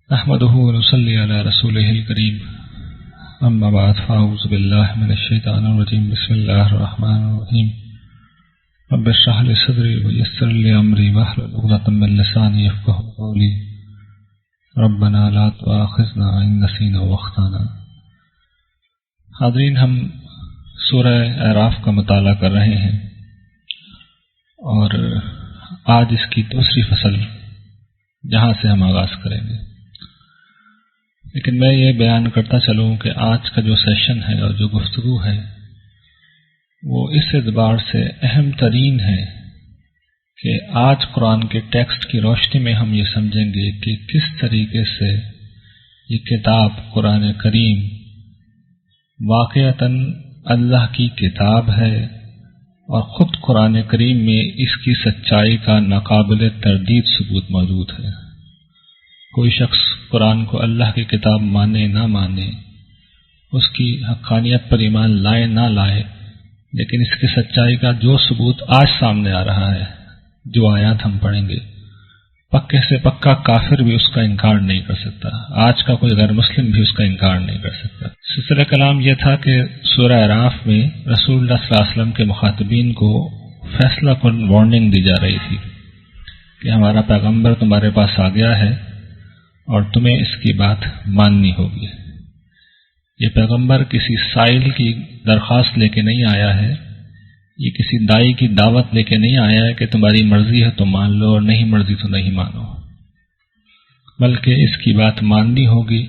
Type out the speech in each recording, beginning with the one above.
نحمده ونصلي على رسوله الكريم اما بعد فاعوذ بالله من الشيطان الرجيم بسم الله الرحمن الرحيم رب اشرح لي صدري ويسر لي امري واحلل عقدة من لساني يفقهوا قولي ربنا لا تؤاخذنا ان نسينا واخطانا۔ حاضرین، ہم سورہ اعراف کا مطالعہ کر رہے ہیں اور آج اس کی دوسری فصل جہاں سے ہم آغاز کریں گے، لیکن میں یہ بیان کرتا چلوں کہ آج کا جو سیشن ہے اور جو گفتگو ہے وہ اس اعتبار سے اہم ترین ہے کہ آج قرآن کے ٹیکسٹ کی روشنی میں ہم یہ سمجھیں گے کہ کس طریقے سے یہ کتاب قرآن کریم واقعتاً اللہ کی کتاب ہے اور خود قرآن کریم میں اس کی سچائی کا ناقابل تردید ثبوت موجود ہے۔ کوئی شخص قرآن کو اللہ کی کتاب مانے نہ مانے، اس کی حقانیت پر ایمان لائے نہ لائے، لیکن اس کی سچائی کا جو ثبوت آج سامنے آ رہا ہے، جو آیات ہم پڑھیں گے، پکے سے پکا کافر بھی اس کا انکار نہیں کر سکتا، آج کا کوئی غیر مسلم بھی اس کا انکار نہیں کر سکتا۔ سلسلہ کلام یہ تھا کہ سورہ اعراف میں رسول اللہ صلی اللہ علیہ وسلم کے مخاطبین کو فیصلہ کن وارننگ دی جا رہی تھی کہ ہمارا پیغمبر تمہارے پاس آ گیا ہے اور تمہیں اس کی بات ماننی ہوگی۔ یہ پیغمبر کسی سائل کی درخواست لے کے نہیں آیا ہے، یہ کسی دائی کی دعوت لے کے نہیں آیا ہے کہ تمہاری مرضی ہے تو مان لو اور نہیں مرضی تو نہیں مانو، بلکہ اس کی بات ماننی ہوگی،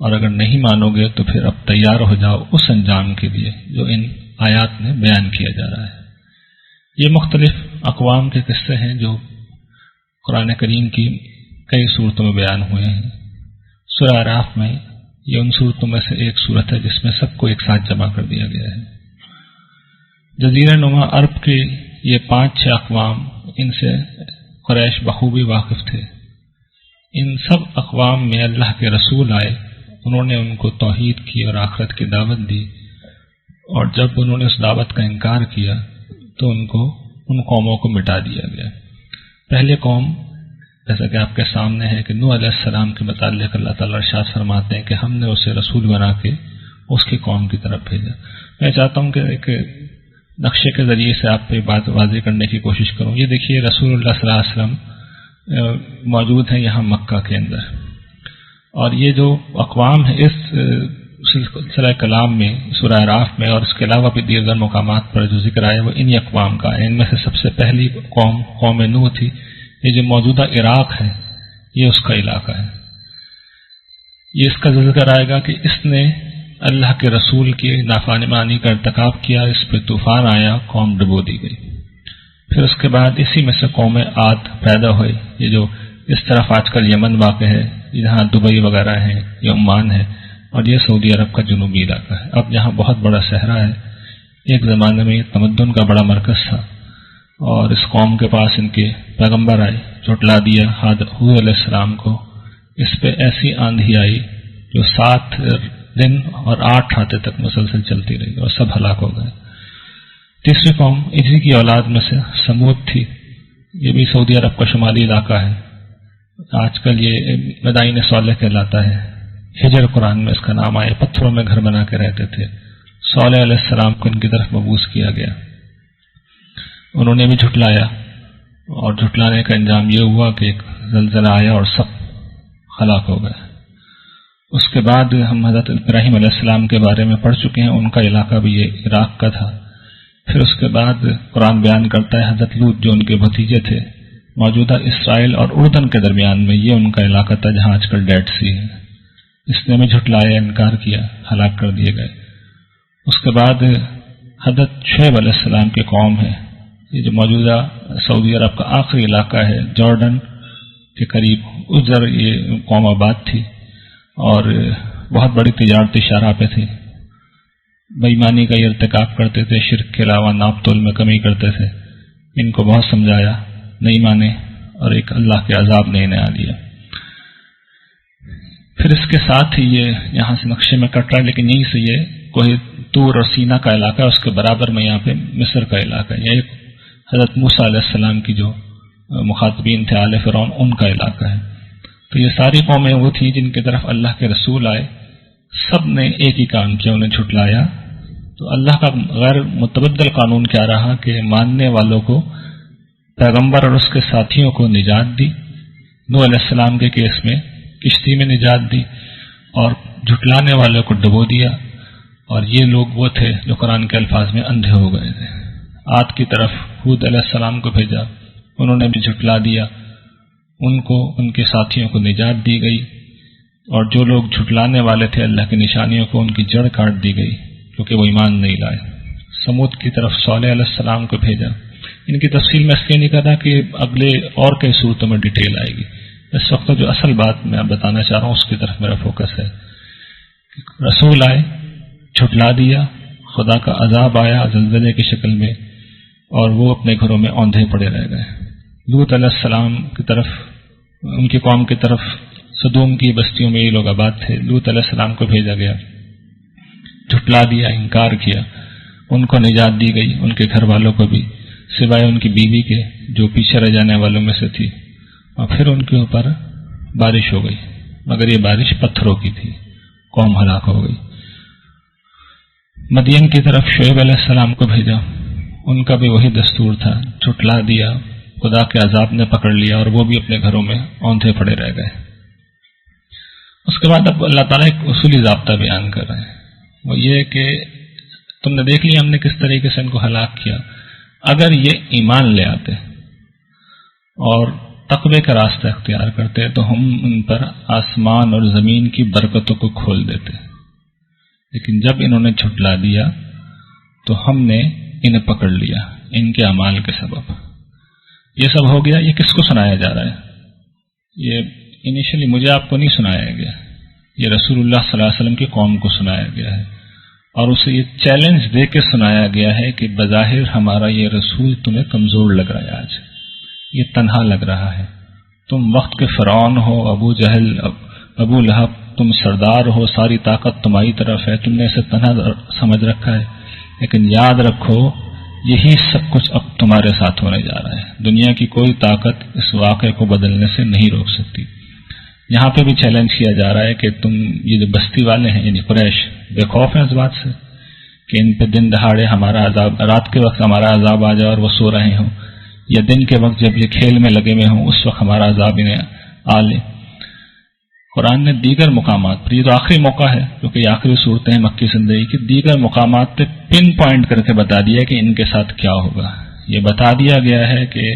اور اگر نہیں مانو گے تو پھر اب تیار ہو جاؤ اس انجام کے لیے جو ان آیات میں بیان کیا جا رہا ہے۔ یہ مختلف اقوام کے قصے ہیں جو قرآن کریم کی کئی صورتوں میں بیان ہوئے ہیں۔ سورہ اعراف میں یہ ان صورتوں میں سے ایک صورت ہے جس میں سب کو ایک ساتھ جمع کر دیا گیا ہے۔ جزیرہ نما عرب کے یہ 5-6 اقوام، ان سے قریش بخوبی واقف تھے۔ ان سب اقوام میں اللہ کے رسول آئے، انہوں نے ان کو توحید کی اور آخرت کی دعوت دی، اور جب انہوں نے اس دعوت کا انکار کیا تو ان قوموں کو مٹا دیا گیا۔ پہلے قوم، جیسا کہ آپ کے سامنے ہے کہ نوح علیہ السلام کے متعلق اللہ تعالیٰ ارشاد فرماتے ہیں کہ ہم نے اسے رسول بنا کے اس کی قوم کی طرف بھیجا۔ میں چاہتا ہوں کہ ایک نقشے کے ذریعے سے آپ پہ بات واضح کرنے کی کوشش کروں۔ یہ دیکھیے، رسول اللہ صلی اللہ علیہ وسلم موجود ہیں یہاں مکہ کے اندر، اور یہ جو اقوام ہے اس سلسلہ کلام میں سورہ اعراف میں اور اس کے علاوہ بھی دیگر مقامات پر جو ذکر آئے وہ انہی اقوام کا ہے۔ ان میں سے سب سے پہلی قوم نوح تھی۔ یہ جو موجودہ عراق ہے یہ اس کا علاقہ ہے۔ یہ اس کا ذکر آئے گا کہ اس نے اللہ کے رسول کی نافرمانی کا ارتکاب کیا، اس پہ طوفان آیا، قوم ڈبو دی گئی۔ پھر اس کے بعد اسی میں سے قوم عاد پیدا ہوئی، یہ جو اس طرف آج کل یمن واقع ہے، جہاں دبئی وغیرہ ہے، یہ عمان ہے، اور یہ سعودی عرب کا جنوبی علاقہ ہے۔ اب یہاں بہت بڑا صحرا ہے۔ ایک زمانے میں یہ تمدن کا بڑا مرکز تھا، اور اس قوم کے پاس ان کے پیغمبر آئے، جھٹلا دیا حود علیہ السلام کو۔ اس پہ ایسی آندھی آئی جو 7 دن اور 8 ہفتے تک مسلسل چلتی رہی اور سب ہلاک ہو گئے۔ تیسری قوم اسی کی اولاد میں سے سمود تھی۔ یہ بھی سعودی عرب کا شمالی علاقہ ہے، آج کل یہ مدائن صالح کہلاتا ہے۔ ہجر قرآن میں اس کا نام آیا۔ پتھروں میں گھر بنا کے رہتے تھے۔ صالح علیہ السلام کو ان کی طرف مبعوث کیا گیا، انہوں نے بھی جھٹلایا، اور جھٹلانے کا انجام یہ ہوا کہ ایک زلزلہ آیا اور سب ہلاک ہو گئے۔ اس کے بعد ہم حضرت ابراہیم علیہ السلام کے بارے میں پڑھ چکے ہیں، ان کا علاقہ بھی یہ عراق کا تھا۔ پھر اس کے بعد قرآن بیان کرتا ہے حضرت لوط جو ان کے بھتیجے تھے، موجودہ اسرائیل اور اردن کے درمیان میں یہ ان کا علاقہ تھا جہاں آج کل ڈیڈ سی ہے۔ اس نے بھی جھٹلایا، انکار کیا، ہلاک کر دیے گئے۔ اس کے بعد حضرت شعیب علیہ السلام کی قوم ہے، یہ جو موجودہ سعودی عرب کا آخری علاقہ ہے، جارڈن کے قریب، اس جگہ یہ قوم آباد تھی اور بہت بڑی تجارتی شاہراہ پہ تھی۔ بے ایمانی کا یہ ارتکاب کرتے تھے، شرک کے علاوہ ناپ تول میں کمی کرتے تھے۔ ان کو بہت سمجھایا، نہیں مانے، اور ایک اللہ کے عذاب نے انہیں آ لیا۔ پھر اس کے ساتھ ہی یہ یہاں سے نقشے میں کٹ رہا ہے، لیکن یہیں سے یہ کوہ طور اور سینا کا علاقہ ہے، اس کے برابر میں یہاں پہ مصر کا علاقہ ہے۔ یہ حضرت موسیٰ علیہ السلام کی جو مخاطبین تھے آل فرعون، ان کا علاقہ ہے۔ تو یہ ساری قومیں وہ تھیں جن کی طرف اللہ کے رسول آئے، سب نے ایک ہی کام کیا، انہیں جھٹلایا۔ تو اللہ کا غیر متبدل قانون کیا رہا کہ ماننے والوں کو، پیغمبر اور اس کے ساتھیوں کو نجات دی، نوح علیہ السلام کے کیس میں کشتی میں نجات دی، اور جھٹلانے والوں کو ڈبو دیا۔ اور یہ لوگ وہ تھے جو قرآن کے الفاظ میں اندھے ہو گئے تھے۔ عاد کی طرف ہود علیہ السلام کو بھیجا، انہوں نے بھی جھٹلا دیا، ان کو، ان کے ساتھیوں کو نجات دی گئی، اور جو لوگ جھٹلانے والے تھے اللہ کی نشانیوں کو، ان کی جڑ کاٹ دی گئی کیونکہ وہ ایمان نہیں لائے۔ سمود کی طرف صالح علیہ السلام کو بھیجا۔ ان کی تفصیل میں اس لیے نہیں کرتا کہ اگلے اور کئی صورتوں میں ڈیٹیل آئے گی۔ اس وقت جو اصل بات میں بتانا چاہ رہا ہوں اس کی طرف میرا فوکس ہے۔ رسول آئے، جھٹلا دیا، خدا کا عذاب آیا زلزلے کی شکل میں، اور وہ اپنے گھروں میں اوندھے پڑے رہ گئے۔ لوط علیہ السلام کی طرف، ان کی قوم کی طرف، سدوم کی بستیوں میں یہ لوگ آباد تھے، لوط علیہ السلام کو بھیجا گیا، جھٹلا دیا، انکار کیا، ان کو نجات دی گئی، ان کے گھر والوں کو بھی، سوائے ان کی بیوی کے جو پیچھے رہ جانے والوں میں سے تھی۔ اور پھر ان کے اوپر بارش ہو گئی، مگر یہ بارش پتھروں کی تھی، قوم ہلاک ہو گئی۔ مدین کی طرف شعیب علیہ السلام کو بھیجا، ان کا بھی وہی دستور تھا، جھٹلا دیا، خدا کے عذاب نے پکڑ لیا، اور وہ بھی اپنے گھروں میں اوندھے پڑے رہ گئے۔ اس کے بعد اب اللہ تعالیٰ ایک اصولی ضابطہ بیان کر رہے ہیں، وہ یہ کہ تم نے دیکھ لیا ہم نے کس طریقے سے ان کو ہلاک کیا، اگر یہ ایمان لے آتے اور تقوی کا راستہ اختیار کرتے تو ہم ان پر آسمان اور زمین کی برکتوں کو کھول دیتے، لیکن جب انہوں نے جھٹلا دیا تو ہم نے انہیں پکڑ لیا ان کے اعمال کے سبب۔ یہ سب ہو گیا، یہ کس کو سنایا جا رہا ہے؟ یہ انیشلی مجھے آپ کو نہیں سنایا گیا، یہ رسول اللہ صلی اللہ علیہ وسلم کی قوم کو سنایا گیا ہے، اور اسے یہ چیلنج دے کے سنایا گیا ہے کہ بظاہر ہمارا یہ رسول تمہیں کمزور لگ رہا ہے، آج یہ تنہا لگ رہا ہے، تم وقت کے فرعون ہو، ابو جہل، ابو لہب، تم سردار ہو، ساری طاقت تمہاری طرف ہے، تم نے اسے تنہا سمجھ رکھا ہے، لیکن یاد رکھو یہی سب کچھ اب تمہارے ساتھ ہونے جا رہا ہے، دنیا کی کوئی طاقت اس واقعے کو بدلنے سے نہیں روک سکتی۔ یہاں پہ بھی چیلنج کیا جا رہا ہے کہ تم یہ جو بستی والے ہیں یعنی قریش بے خوف ہیں اس بات سے کہ ان پہ دن دہاڑے ہمارا عذاب، رات کے وقت ہمارا عذاب آ جائے اور وہ سو رہے ہوں، یا دن کے وقت جب یہ کھیل میں لگے ہوئے ہوں اس وقت ہمارا عذاب انہیں آ لے۔ قرآن نے دیگر مقامات پر، یہ تو آخری موقع ہے کیونکہ یہ آخری صورتیں ہیں مکی زندگی کی، دیگر مقامات پہ پن پوائنٹ کر کے بتا دیا کہ ان کے ساتھ کیا ہوگا۔ یہ بتا دیا گیا ہے کہ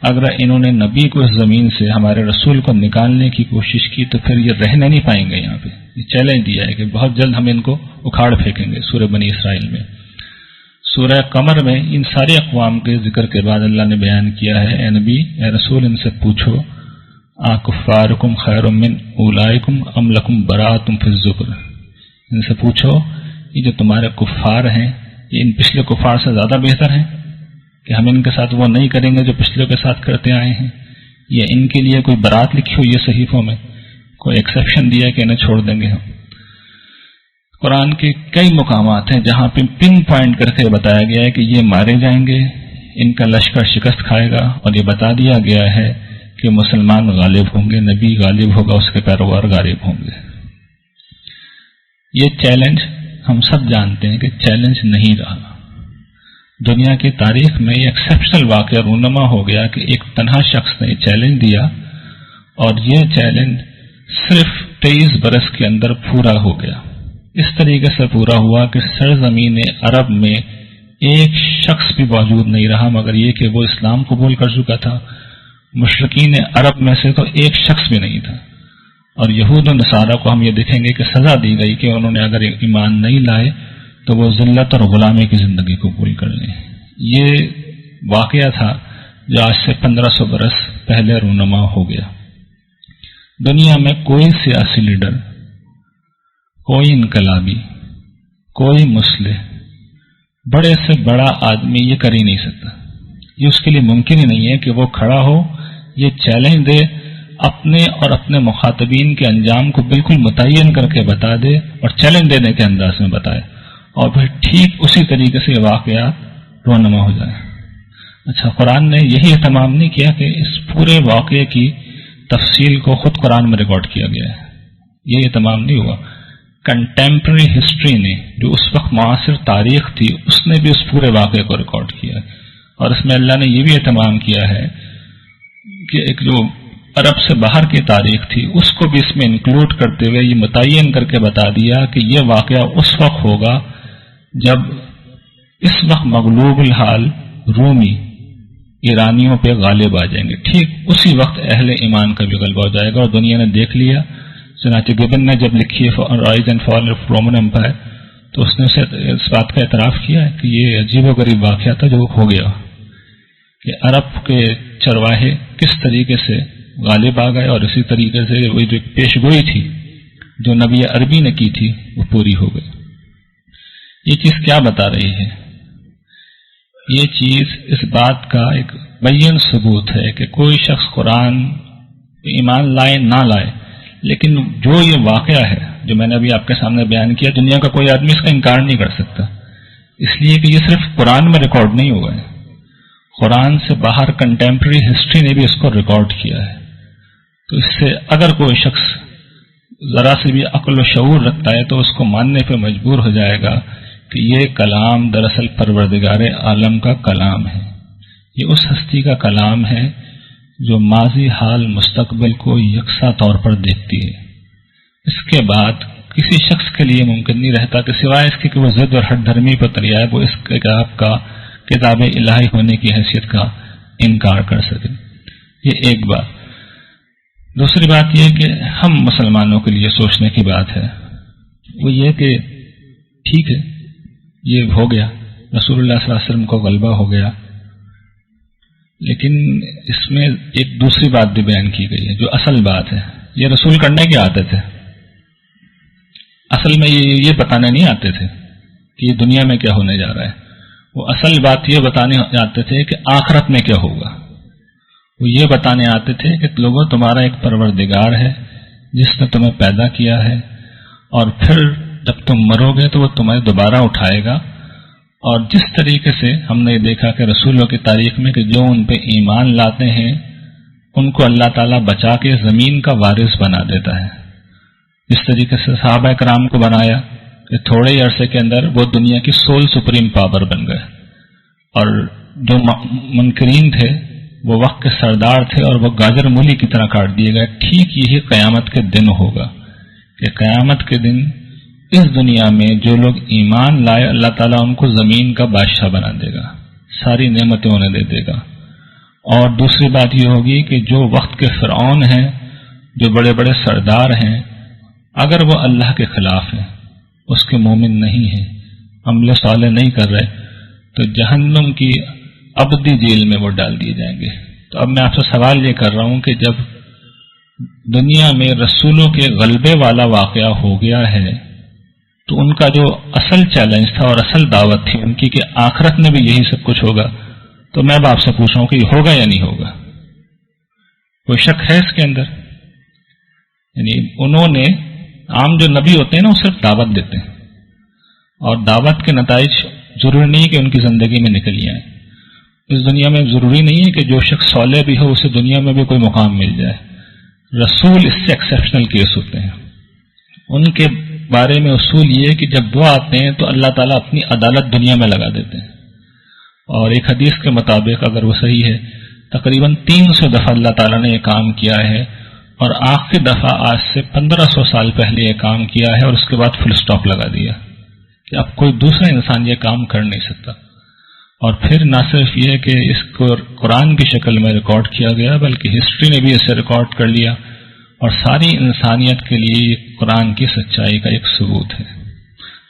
اگر انہوں نے نبی کو اس زمین سے، ہمارے رسول کو نکالنے کی کوشش کی تو پھر یہ رہنے نہیں پائیں گے۔ یہاں پہ یہ چیلنج دیا ہے کہ بہت جلد ہم ان کو اکھاڑ پھینکیں گے۔ سورہ بنی اسرائیل میں، سورہ قمر میں ان سارے اقوام کے ذکر کے بعد اللہ نے بیان کیا ہے، اے نبی، اے رسول، ان سے پوچھو کفارکم خیر من اولئکم ام لکم براءۃ فی الزبر، ان سے پوچھو یہ جو تمہارے کفار ہیں یہ ان پچھلے کفار سے زیادہ بہتر ہیں کہ ہم ان کے ساتھ وہ نہیں کریں گے جو پچھلوں کے ساتھ کرتے آئے ہیں، یا ان کے لیے کوئی برات لکھی ہوئی ہے صحیفوں میں، کوئی ایکسیپشن دیا کہ انہیں چھوڑ دیں گے ہم۔ قرآن کے کئی مقامات ہیں جہاں پہ پن پوائنٹ کر کے بتایا گیا ہے کہ یہ مارے جائیں گے، ان کا لشکر شکست کھائے گا، اور یہ بتا دیا گیا ہے کہ مسلمان غالب ہوں گے، نبی غالب ہوگا، اس کے پیروکار غالب ہوں گے۔ یہ چیلنج ہم سب جانتے ہیں کہ چیلنج نہیں رہا، دنیا کی تاریخ میں یہ ایکسیپشنل واقعہ رونما ہو گیا کہ ایک تنہا شخص نے چیلنج دیا، اور یہ چیلنج صرف 23 برس کے اندر پورا ہو گیا۔ اس طریقے سے پورا ہوا کہ سرزمین عرب میں ایک شخص بھی موجود نہیں رہا مگر یہ کہ وہ اسلام قبول کر چکا تھا، مشرکین عرب میں سے تو ایک شخص بھی نہیں تھا، اور یہود و نصارہ کو ہم یہ دیکھیں گے کہ سزا دی گئی کہ انہوں نے اگر ایمان نہیں لائے تو وہ ذلت اور غلامی کی زندگی قبول کر لیں۔ یہ واقعہ تھا جو آج سے 1500 برس پہلے رونما ہو گیا۔ دنیا میں کوئی سیاسی لیڈر، کوئی انقلابی، کوئی مسلح، بڑے سے بڑا آدمی یہ کر ہی نہیں سکتا، یہ اس کے لیے ممکن ہی نہیں ہے کہ وہ کھڑا ہو، یہ چیلنج دے، اپنے اور اپنے مخاطبین کے انجام کو بالکل متعین کر کے بتا دے اور چیلنج دینے کے انداز میں بتائے، اور پھر ٹھیک اسی طریقے سے یہ واقعہ رونما ہو جائے۔ اچھا، قرآن نے یہی اہتمام نہیں کیا کہ اس پورے واقعے کی تفصیل کو خود قرآن میں ریکارڈ کیا گیا ہے. یہ تمام نہیں ہوا، کنٹمپرری ہسٹری نے جو اس وقت معاصر تاریخ تھی اس نے بھی اس پورے واقعے کو ریکارڈ کیا ہے. اور اس میں اللہ نے یہ بھی اہتمام کیا ہے کہ ایک جو عرب سے باہر کی تاریخ تھی اس کو بھی اس میں انکلوڈ کرتے ہوئے یہ متعین کر کے بتا دیا کہ یہ واقعہ اس وقت ہوگا جب اس وقت مغلوب الحال رومی ایرانیوں پہ غالب آ جائیں گے. ٹھیک اسی وقت اہل ایمان کا بھی غلبہ ہو جائے گا. اور دنیا نے دیکھ لیا. چنانچہ گبن نے جب لکھی ہے rise and fall of Roman empire تو اس نے اس بات کا اعتراف کیا ہے کہ یہ عجیب و غریب واقعہ تھا جو ہو گیا کہ عرب کے چرواہے کس طریقے سے غالب آ گئے اور اسی طریقے سے وہی جو پیش گوئی تھی جو نبی عربی نے کی تھی وہ پوری ہو گئی. یہ چیز کیا بتا رہی ہے؟ یہ چیز اس بات کا ایک بین ثبوت ہے کہ کوئی شخص قرآن پہ ایمان لائے نہ لائے، لیکن جو یہ واقعہ ہے جو میں نے ابھی آپ کے سامنے بیان کیا، دنیا کا کوئی آدمی اس کا انکار نہیں کر سکتا، اس لیے کہ یہ صرف قرآن میں ریکارڈ نہیں ہوا ہے، قرآن سے باہر کنٹمپرری ہسٹری نے بھی اس کو ریکارڈ کیا ہے. تو اس سے اگر کوئی شخص ذرا سے بھی عقل و شعور رکھتا ہے تو اس کو ماننے پہ مجبور ہو جائے گا کہ یہ کلام دراصل پروردگار عالم کا کلام ہے. یہ اس ہستی کا کلام ہے جو ماضی، حال، مستقبل کو یکساں طور پر دیکھتی ہے. اس کے بعد کسی شخص کے لیے ممکن نہیں رہتا کہ سوائے اس کے کہ وہ ضد اور ہٹ دھرمی پر تریائے وہ اس کتاب الہی ہونے کی حیثیت کا انکار کر سکے. یہ ایک بات. دوسری بات یہ کہ ہم مسلمانوں کے لیے سوچنے کی بات ہے وہ یہ کہ ٹھیک ہے یہ ہو گیا، رسول اللہ صلی اللہ علیہ وسلم کو غلبہ ہو گیا، لیکن اس میں ایک دوسری بات بھی بیان کی گئی ہے جو اصل بات ہے. یہ رسول کرنے کی عادت ہے. اصل میں یہ بتانے نہیں آتے تھے کہ یہ دنیا میں کیا ہونے جا رہا ہے. وہ اصل بات یہ بتانے آتے تھے کہ آخرت میں کیا ہوگا. وہ یہ بتانے آتے تھے کہ لوگوں تمہارا ایک پروردگار ہے جس نے تمہیں پیدا کیا ہے، اور پھر جب تم مرو گے تو وہ تمہیں دوبارہ اٹھائے گا. اور جس طریقے سے ہم نے دیکھا کہ رسولوں کی تاریخ میں کہ جو ان پہ ایمان لاتے ہیں ان کو اللہ تعالیٰ بچا کے زمین کا وارث بنا دیتا ہے. جس طریقے سے صحابہ کرام کو بنایا کہ تھوڑے ہی عرصے کے اندر وہ دنیا کی سول سپریم پاور بن گئے، اور جو منکرین تھے وہ وقت کے سردار تھے اور وہ گاجر مولی کی طرح کاٹ دیے گئے. ٹھیک یہی قیامت کے دن ہوگا کہ قیامت کے دن اس دنیا میں جو لوگ ایمان لائے اللہ تعالیٰ ان کو زمین کا بادشاہ بنا دے گا، ساری نعمتیں انہیں دے دے گا. اور دوسری بات یہ ہوگی کہ جو وقت کے فرعون ہیں، جو بڑے بڑے سردار ہیں، اگر وہ اللہ کے خلاف ہیں، اس کے مومن نہیں ہیں، عمل صالح نہیں کر رہے، تو جہنم کی ابدی جیل میں وہ ڈال دیے جائیں گے. تو اب میں آپ سے سوال یہ کر رہا ہوں کہ جب دنیا میں رسولوں کے غلبے والا واقعہ ہو گیا ہے تو ان کا جو اصل چیلنج تھا اور اصل دعوت تھی ان کی کہ آخرت میں بھی یہی سب کچھ ہوگا، تو میں اب آپ سے پوچھ رہا ہوں کہ یہ ہوگا یا نہیں ہوگا؟ کوئی شک ہے اس کے اندر؟ یعنی انہوں نے عام جو نبی ہوتے ہیں نا وہ صرف دعوت دیتے ہیں، اور دعوت کے نتائج ضروری نہیں کہ ان کی زندگی میں نکل آئیں. اس دنیا میں ضروری نہیں ہے کہ جو شخص صالح بھی ہو اسے دنیا میں بھی کوئی مقام مل جائے. رسول اس سے ایکسیپشنل کیس ہوتے ہیں. ان کے بارے میں اصول یہ ہے کہ جب وہ آتے ہیں تو اللہ تعالیٰ اپنی عدالت دنیا میں لگا دیتے ہیں. اور ایک حدیث کے مطابق اگر وہ صحیح ہے تقریباً 300 دفعہ اللہ تعالیٰ نے یہ کام کیا ہے، اور آخری دفعہ آج سے 1500 سال پہلے یہ کام کیا ہے، اور اس کے بعد فل سٹاپ لگا دیا کہ اب کوئی دوسرا انسان یہ کام کر نہیں سکتا. اور پھر نہ صرف یہ کہ اس کو قرآن کی شکل میں ریکارڈ کیا گیا بلکہ ہسٹری نے بھی اسے ریکارڈ کر لیا، اور ساری انسانیت کے لیے یہ قرآن کی سچائی کا ایک ثبوت ہے.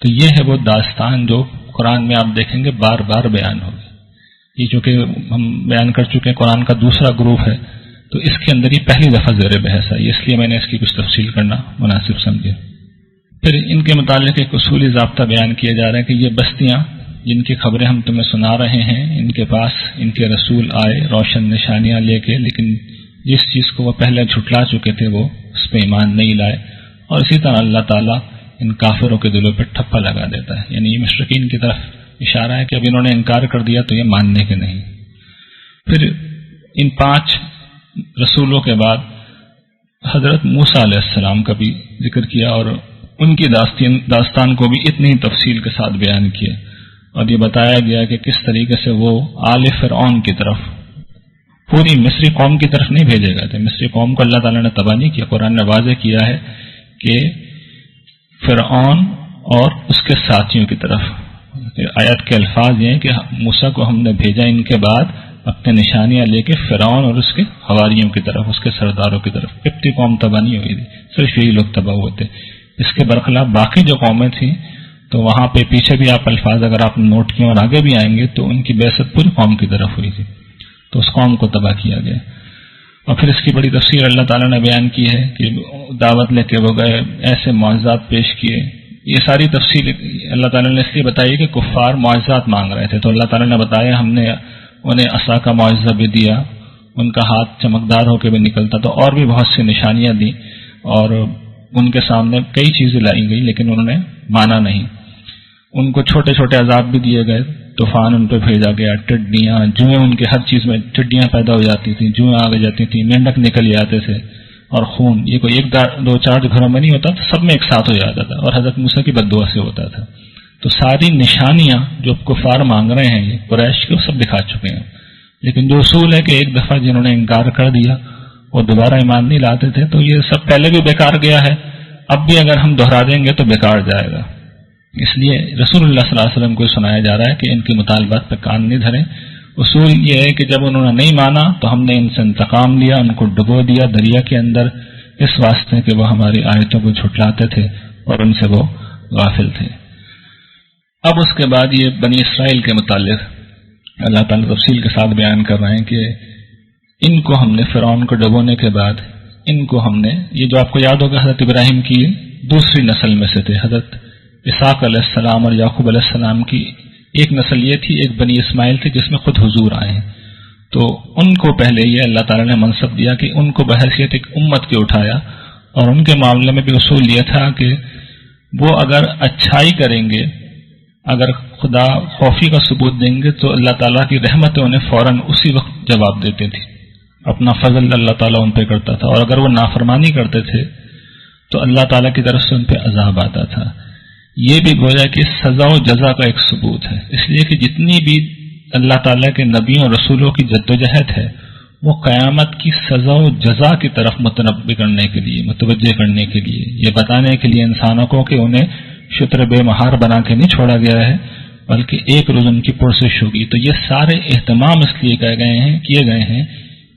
تو یہ ہے وہ داستان جو قرآن میں آپ دیکھیں گے بار بار بیان ہوگی. یہ چونکہ ہم بیان کر چکے ہیں قرآن کا دوسرا گروپ ہے تو اس کے اندر ہی پہلی دفعہ زیر بحث آئی، اس لیے میں نے اس کی کچھ تفصیل کرنا مناسب سمجھا. پھر ان کے متعلق ایک اصولی ضابطہ بیان کیا جا رہا ہے کہ یہ بستیاں جن کی خبریں ہم تمہیں سنا رہے ہیں ان کے پاس ان کے رسول آئے روشن نشانیاں لے کے، لیکن جس چیز کو وہ پہلے جھٹلا چکے تھے وہ اس پہ ایمان نہیں لائے، اور اسی طرح اللہ تعالیٰ ان کافروں کے دلوں پہ ٹھپا لگا دیتا ہے. یعنی یہ مشرکین کی طرف اشارہ ہے کہ اب انہوں نے انکار کر دیا تو یہ ماننے کے نہیں. پھر ان 5 رسولوں کے بعد حضرت موسیٰ علیہ السلام کا بھی ذکر کیا اور ان کی داستان کو بھی اتنی تفصیل کے ساتھ بیان کیا، اور یہ بتایا گیا کہ کس طریقے سے وہ آل فرعون کی طرف، پوری مصری قوم کی طرف نہیں بھیجے گئے تھے. مصری قوم کو اللہ تعالیٰ نے تباہ نہیں کیا. قرآن نے واضح کیا ہے کہ فرعون اور اس کے ساتھیوں کی طرف. آیت کے الفاظ یہ ہیں کہ موسیٰ کو ہم نے بھیجا ان کے بعد اپنے نشانیاں لے کے فرعون اور اس کے حواریوں کی طرف، اس کے سرداروں کی طرف. قبطی قوم تباہ نہیں ہوئی تھی، صرف یہی لوگ تباہ ہوئے تھے. اس کے برخلاف باقی جو قومیں تھیں تو وہاں پہ پیچھے بھی آپ الفاظ اگر آپ نوٹ کیے اور آگے بھی آئیں گے تو ان کی بعثت پوری قوم کی طرف ہوئی تھی، تو اس قوم کو تباہ کیا گیا. اور پھر اس کی بڑی تفسیر اللہ تعالیٰ نے بیان کی ہے کہ دعوت لے کے وہ گئے، ایسے معجزات پیش کیے. یہ ساری تفصیل اللہ تعالیٰ نے اس لیے بتائی کہ کفار معجزات مانگ رہے تھے، تو اللہ تعالیٰ نے بتایا ہم نے انہیں عصا کا معجزہ بھی دیا، ان کا ہاتھ چمکدار ہو کے بھی نکلتا، تو اور بھی بہت سی نشانیاں دی اور ان کے سامنے کئی چیزیں لائی گئی لیکن انہوں نے مانا نہیں. ان کو چھوٹے چھوٹے عذاب بھی دیے گئے، طوفان ان پہ بھیجا گیا، ٹڈیاں، جوئیں، ان کے ہر چیز میں ٹڈیاں پیدا ہو جاتی تھیں، جوئیں آ جاتی تھیں، مینڈک نکل جاتے تھے، اور خون. یہ کوئی ایک دو چار گھروں میں نہیں ہوتا تھا، سب میں ایک ساتھ ہو جاتا تھا، اور حضرت موسیٰ کی بد دعا سے ہوتا تھا. تو ساری نشانیاں جو کفار مانگ رہے ہیں یہ قریش کو سب دکھا چکے ہیں. لیکن جو اصول ہے کہ ایک دفعہ جنہوں نے انکار کر دیا وہ دوبارہ ایمان نہیں لاتے تھے، تو یہ سب پہلے بھی بیکار گیا ہے، اب بھی اگر ہم دہرا دیں گے تو بیکار جائے گا. اس لیے رسول اللہ صلی اللہ علیہ وسلم کو سنایا جا رہا ہے کہ ان کی مطالبات پہ کان نہیں دھریں. اصول یہ ہے کہ جب انہوں نے نہیں مانا تو ہم نے ان سے انتقام لیا، ان کو ڈبو دیا دریا کے اندر، اس واسطے کہ وہ ہماری آیتوں کو جھٹلاتے تھے اور ان سے وہ غافل تھے. اب اس کے بعد یہ بنی اسرائیل کے متعلق اللہ تعالیٰ تفصیل کے ساتھ بیان کر رہے ہیں کہ ان کو ہم نے فرعون کو ڈبونے کے بعد ان کو ہم نے، یہ جو آپ کو یاد ہوگا حضرت ابراہیم کی دوسری نسل میں سے تھے، حضرت اسحاق علیہ السلام اور یعقوب علیہ السلام کی ایک نسل یہ تھی، ایک بنی اسماعیل تھی جس میں خود حضور آئے ہیں. تو ان کو پہلے یہ اللہ تعالیٰ نے منصب دیا کہ ان کو بحیثیت ایک امت کے اٹھایا، اور ان کے معاملے میں بھی اصول یہ تھا کہ وہ اگر اچھائی کریں گے، اگر خدا خوفی کا ثبوت دیں گے تو اللہ تعالیٰ کی رحمتیں انہیں فوراً اسی وقت جواب دیتی تھی، اپنا فضل اللہ تعالیٰ ان پہ کرتا تھا. اور اگر وہ نافرمانی کرتے تھے تو اللہ تعالیٰ کی طرف سے ان پہ عذاب آتا تھا. یہ بھی گویا کہ سزا و جزا کا ایک ثبوت ہے، اس لیے کہ جتنی بھی اللہ تعالیٰ کے نبیوں اور رسولوں کی جدوجہد ہے وہ قیامت کی سزا و جزا کی طرف متنبع کرنے کے لیے، متوجہ کرنے کے لیے، یہ بتانے کے لیے انسانوں کو کہ انہیں شتر بے مہار بنا کے نہیں چھوڑا گیا ہے بلکہ ایک روز ان کی پرسش ہوگی. تو یہ سارے اہتمام اس لیے کیے گئے ہیں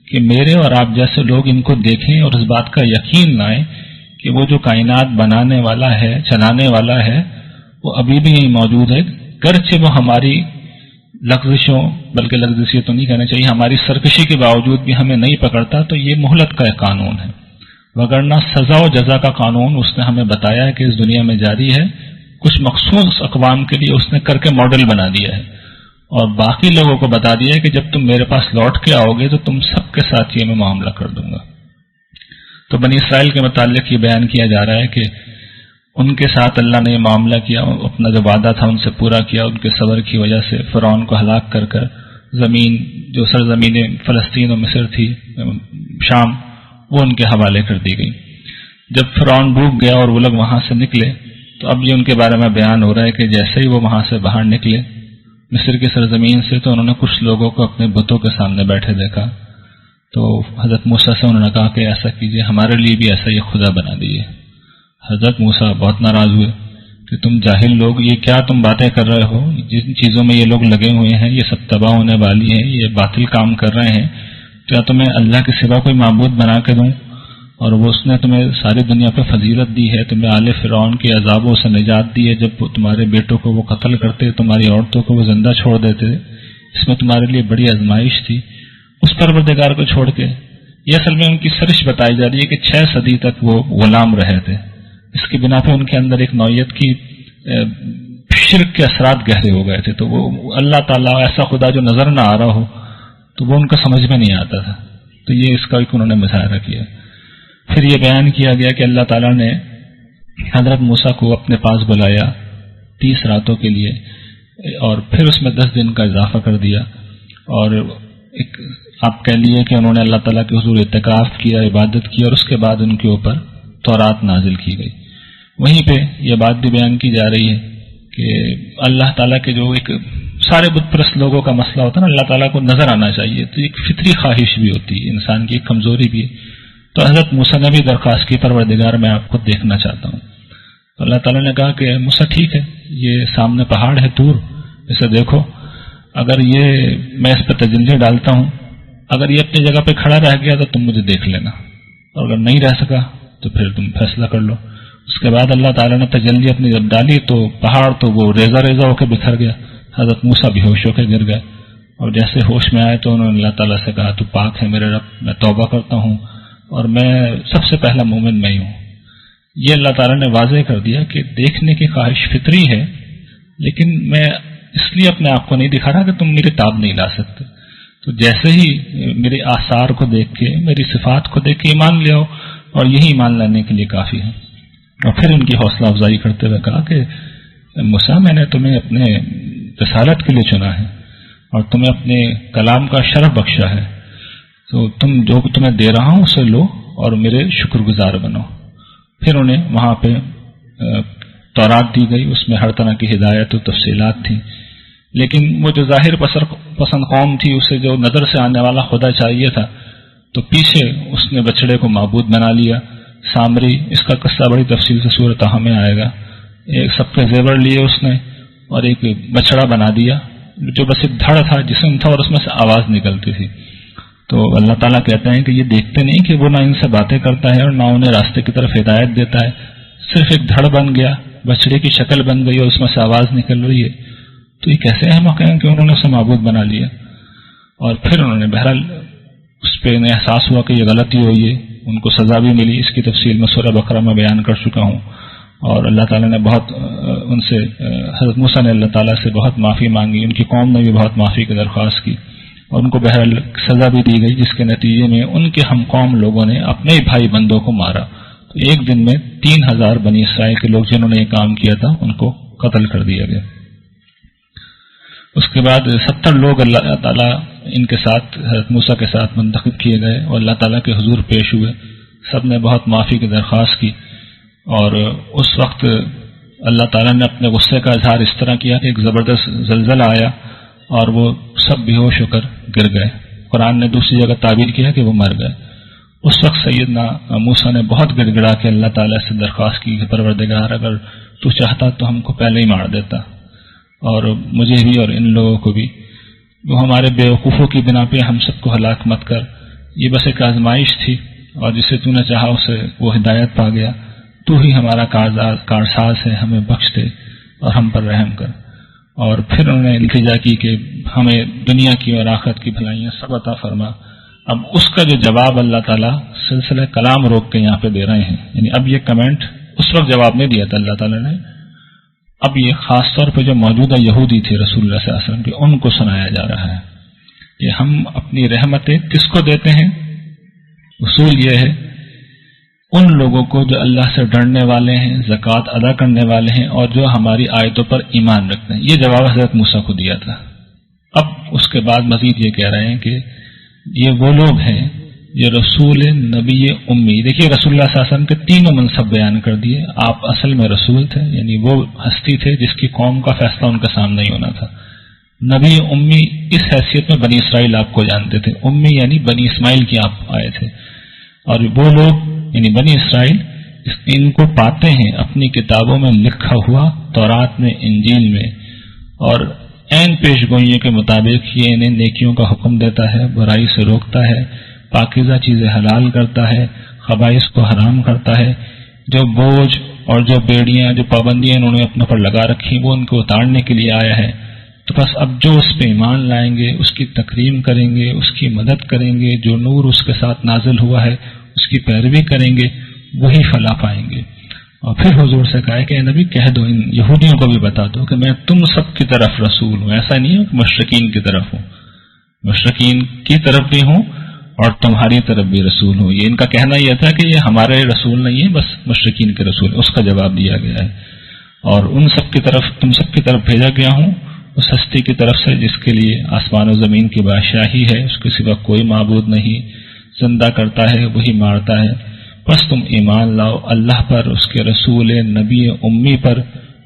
کہ میرے اور آپ جیسے لوگ ان کو دیکھیں اور اس بات کا یقین لائیں کہ وہ جو کائنات بنانے والا ہے، چلانے والا ہے، وہ ابھی بھی یہیں موجود ہے. گرچہ وہ ہماری لغزشوں، بلکہ لغزشیں تو نہیں کہنا چاہیے، ہماری سرکشی کے باوجود بھی ہمیں نہیں پکڑتا، تو یہ مہلت کا ایک قانون ہے، وگرنہ سزا و جزا کا قانون اس نے ہمیں بتایا ہے کہ اس دنیا میں جاری ہے. کچھ مخصوص اقوام کے لیے اس نے کر کے ماڈل بنا دیا ہے، اور باقی لوگوں کو بتا دیا ہے کہ جب تم میرے پاس لوٹ کے آؤ گے تو تم سب کے ساتھ یہ میں معاملہ کر دوں گا. تو بنی اسرائیل کے متعلق یہ بیان کیا جا رہا ہے کہ ان کے ساتھ اللہ نے یہ معاملہ کیا، اپنا جو وعدہ تھا ان سے پورا کیا. ان کے صبر کی وجہ سے فرعون کو ہلاک کر کر زمین، جو سرزمین فلسطین و مصر تھی، شام، وہ ان کے حوالے کر دی گئی. جب فرعون ڈوب گیا اور وہ لوگ وہاں سے نکلے تو اب یہ ان کے بارے میں بیان ہو رہا ہے کہ جیسے ہی وہ وہاں سے باہر نکلے مصر کی سرزمین سے، تو انہوں نے کچھ لوگوں کو اپنے بتوں کے سامنے بیٹھے دیکھا. تو حضرت موسیٰ سے انہوں نے کہا کہ ایسا کیجئے، ہمارے لیے بھی ایسا یہ خدا بنا دیجیے. حضرت موسیٰ بہت ناراض ہوئے کہ تم جاہل لوگ، یہ کیا تم باتیں کر رہے ہو؟ جن چیزوں میں یہ لوگ لگے ہوئے ہیں یہ سب تباہ ہونے والی ہیں، یہ باطل کام کر رہے ہیں. کیا تمہیں اللہ کے سوا کوئی معبود بنا کے دوں؟ اور وہ اس نے تمہیں ساری دنیا پہ فضیلت دی ہے، تمہیں آل فرعون کے عذابوں سے نجات دی ہے. جب وہ تمہارے بیٹوں کو وہ قتل کرتے، تمہاری عورتوں کو وہ زندہ چھوڑ دیتے، اس میں تمہارے لیے بڑی آزمائش تھی. اس پروردگار کو چھوڑ کے، یہ اصل میں ان کی سرش بتائی جا رہی ہے کہ 6 صدی تک وہ غلام رہے تھے. اس کی بنا پہ ان کے اندر ایک نوعیت کی شرک کے اثرات گہرے ہو گئے تھے. تو وہ اللہ تعالیٰ ایسا خدا جو نظر نہ آ رہا ہو تو وہ ان کا سمجھ میں نہیں آتا تھا. تو یہ اس کا ایک انہوں نے مظاہرہ کیا. پھر یہ بیان کیا گیا کہ اللہ تعالیٰ نے حضرت موسیٰ کو اپنے پاس بلایا 30 راتوں کے لیے، اور پھر اس میں 10 دن کا اضافہ کر دیا. اور ایک آپ کہہ لیے کہ انہوں نے اللہ تعالیٰ کے حضور اعتکاف کیا، عبادت کی، اور اس کے بعد ان کے اوپر تورات نازل کی گئی۔ وہیں پہ یہ بات بھی بیان کی جا رہی ہے کہ اللہ تعالیٰ کے جو ایک سارے بت پرست لوگوں کا مسئلہ ہوتا ہے نا، اللہ تعالیٰ کو نظر آنا چاہیے، تو ایک فطری خواہش بھی ہوتی ہے، انسان کی ایک کمزوری بھی ہے۔ تو حضرت موسیٰ نے بھی درخواست کی، پروردگار میں آپ کو دیکھنا چاہتا ہوں۔ تو اللہ تعالیٰ نے کہا کہ موسیٰ ٹھیک ہے، یہ سامنے پہاڑ ہے دور، اسے دیکھو، اگر یہ میں اس پہ تجلی ڈالتا ہوں، اگر یہ اپنی جگہ پہ کھڑا رہ گیا تو تم مجھے دیکھ لینا، اور اگر نہیں رہ سکا تو پھر تم فیصلہ کر لو۔ اس کے بعد اللہ تعالیٰ نے تجلی اپنی جب ڈالی تو پہاڑ تو وہ ریزہ ریزہ ہو کے بکھر گیا، حضرت موسیٰ بھی ہوش ہو کے گر گئے، اور جیسے ہوش میں آئے تو انہوں نے اللہ تعالیٰ سے کہا تو پاک ہے میرے رب، میں توبہ کرتا ہوں اور میں سب سے پہلا مومن میں ہی ہوں۔ یہ اللہ تعالیٰ نے واضح کر دیا کہ دیکھنے کی خواہش فطری ہے، لیکن میں اس لیے اپنے آپ کو نہیں دکھا رہا کہ تم میری تاب نہیں لا سکتے۔ تو جیسے ہی میرے آثار کو دیکھ کے، میری صفات کو دیکھ کے ایمان لے آؤ، اور یہی ایمان لانے کے لیے کافی ہے۔ اور پھر ان کی حوصلہ افزائی کرتے ہوئے کہا کہ موسیٰ، میں نے تمہیں اپنے رسالت کے لیے چنا ہے اور تمہیں اپنے کلام کا شرف بخشا ہے، تو تم جو تمہیں دے رہا ہوں اسے لو اور میرے شکر گزار بنو۔ پھر انہیں وہاں پہ تورات دی گئی، اس میں ہر طرح کی ہدایت و تفصیلات تھیں، لیکن وہ جو ظاہر پسند قوم تھی، اسے جو نظر سے آنے والا خدا چاہیے تھا، تو پیچھے اس نے بچڑے کو معبود بنا لیا۔ سامری، اس کا قصہ بڑی تفصیل سے سورۃ طٰہٰ میں آئے گا، ایک سب کے زیور لیے اس نے اور ایک بچڑا بنا دیا جو بس ایک دھڑ تھا، جسم تھا، اور اس میں سے آواز نکلتی تھی۔ تو اللہ تعالیٰ کہتے ہیں کہ یہ دیکھتے نہیں کہ وہ نہ ان سے باتیں کرتا ہے اور نہ انہیں راستے کی طرف ہدایت دیتا ہے، صرف ایک دھڑ بن گیا، بچڑے کی شکل بن گئی اور اس میں سے آواز نکل رہی ہے۔ تو یہ کیسے احمق ہیں کہ انہوں نے اسے معبود بنا لیا۔ اور پھر انہوں نے بہرحال اس پہ انہیں احساس ہوا کہ یہ غلطی ہوئی ہے، ان کو سزا بھی ملی، اس کی تفصیل میں سورہ بقرہ میں بیان کر چکا ہوں، اور اللہ تعالیٰ نے بہت ان سے، حضرت موسیٰ نے اللہ تعالیٰ سے بہت معافی مانگی، ان کی قوم نے بھی بہت معافی کی درخواست کی، اور ان کو بہرحال سزا بھی دی گئی، جس کے نتیجے میں ان کے ہم قوم لوگوں نے اپنے ہی بھائی بندوں کو مارا۔ تو ایک دن میں 3000 بنی اسرائیل کے لوگ جنہوں نے یہ کام کیا تھا ان کو قتل کر دیا گیا۔ اس کے بعد 70 لوگ اللہ تعالیٰ ان کے ساتھ، حضرت موسیٰ کے ساتھ منتخب کیے گئے اور اللہ تعالیٰ کے حضور پیش ہوئے، سب نے بہت معافی کی درخواست کی، اور اس وقت اللہ تعالیٰ نے اپنے غصے کا اظہار اس طرح کیا کہ ایک زبردست زلزلہ آیا اور وہ سب بے ہوش ہو کر گر گئے۔ قرآن نے دوسری جگہ تعبیر کیا کہ وہ مر گئے۔ اس وقت سیدنا موسیٰ نے بہت گڑ گڑا کے اللہ تعالیٰ سے درخواست کی کہ پروردگار، اگر تو چاہتا تو ہم کو پہلے ہی مار دیتا، اور مجھے بھی اور ان لوگوں کو بھی، وہ ہمارے بے وقوفوں کی بنا پہ ہم سب کو ہلاک مت کر، یہ بس ایک آزمائش تھی، اور جسے تو نے چاہا اسے وہ ہدایت پا گیا، تو ہی ہمارا کارساز ہے، ہمیں بخش دے اور ہم پر رحم کر۔ اور پھر انہوں نے التجا کی کہ ہمیں دنیا کی اور آخرت کی بھلائیاں سب عطا فرما۔ اب اس کا جو جواب اللہ تعالیٰ سلسلہ کلام روک کے یہاں پہ دے رہے ہیں، یعنی اب یہ کمنٹ اس وقت جواب نہیں دیا تھا اللہ تعالیٰ نے، اب یہ خاص طور پہ جو موجودہ یہودی تھے رسول اللہ صلی اللہ علیہ وسلم کے، ان کو سنایا جا رہا ہے کہ ہم اپنی رحمتیں کس کو دیتے ہیں۔ اصول یہ ہے ان لوگوں کو جو اللہ سے ڈرنے والے ہیں، زکوٰۃ ادا کرنے والے ہیں، اور جو ہماری آیتوں پر ایمان رکھتے ہیں۔ یہ جواب حضرت موسیٰ کو دیا تھا۔ اب اس کے بعد مزید یہ کہہ رہے ہیں کہ یہ وہ لوگ ہیں یہ رسول نبی امی، دیکھیے رسول اللہ صلی اللہ علیہ وسلم کے تینوں منصب بیان کر دیے۔ آپ اصل میں رسول تھے، یعنی وہ ہستی تھے جس کی قوم کا فیصلہ ان کے سامنے ہی ہونا تھا۔ نبی امی اس حیثیت میں بنی اسرائیل آپ کو جانتے تھے، امی یعنی بنی اسماعیل کی آپ آئے تھے، اور وہ لوگ یعنی بنی اسرائیل ان کو پاتے ہیں اپنی کتابوں میں لکھا ہوا، تورات میں، انجیل میں، اور عین پیش گوئیوں کے مطابق یہ انہیں نیکیوں کا حکم دیتا ہے، برائی سے روکتا ہے، پاکیزہ چیزیں حلال کرتا ہے، خبائث کو حرام کرتا ہے، جو بوجھ اور جو بیڑیاں، جو پابندیاں انہوں نے اپنے پر لگا رکھی وہ ان کو اتارنے کے لیے آیا ہے۔ تو بس اب جو اس پہ ایمان لائیں گے، اس کی تکریم کریں گے، اس کی مدد کریں گے، جو نور اس کے ساتھ نازل ہوا ہے اس کی پیروی کریں گے، وہی فلاح پائیں گے۔ اور پھر حضور سے کہا کہ اے نبی کہہ دو، ان یہودیوں کو بھی بتا دو کہ میں تم سب کی طرف رسول ہوں، ایسا نہیں ہے کہ مشرکین کی طرف ہوں، مشرکین کی طرف بھی ہوں اور تمہاری طرف بھی رسول ہوں۔ یہ ان کا کہنا یہ تھا کہ یہ ہمارے رسول نہیں ہے، بس مشرکین کے رسول، اس کا جواب دیا گیا ہے۔ اور ان سب کی طرف، تم سب کی طرف بھیجا گیا ہوں، اس ہستی کی طرف سے جس کے لیے آسمان و زمین کی بادشاہی ہے، اس کے سوا کوئی معبود نہیں، زندہ کرتا ہے وہی مارتا ہے، بس تم ایمان لاؤ اللہ پر، اس کے رسول نبی امی پر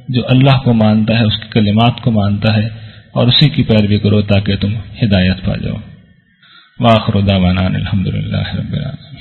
جو اللہ کو مانتا ہے، اس کی کلمات کو مانتا ہے، اور اسی کی پیروی کرو تاکہ تم ہدایت پا جاؤ۔ وآخر دعوانا الحمدللہ رب العالمین۔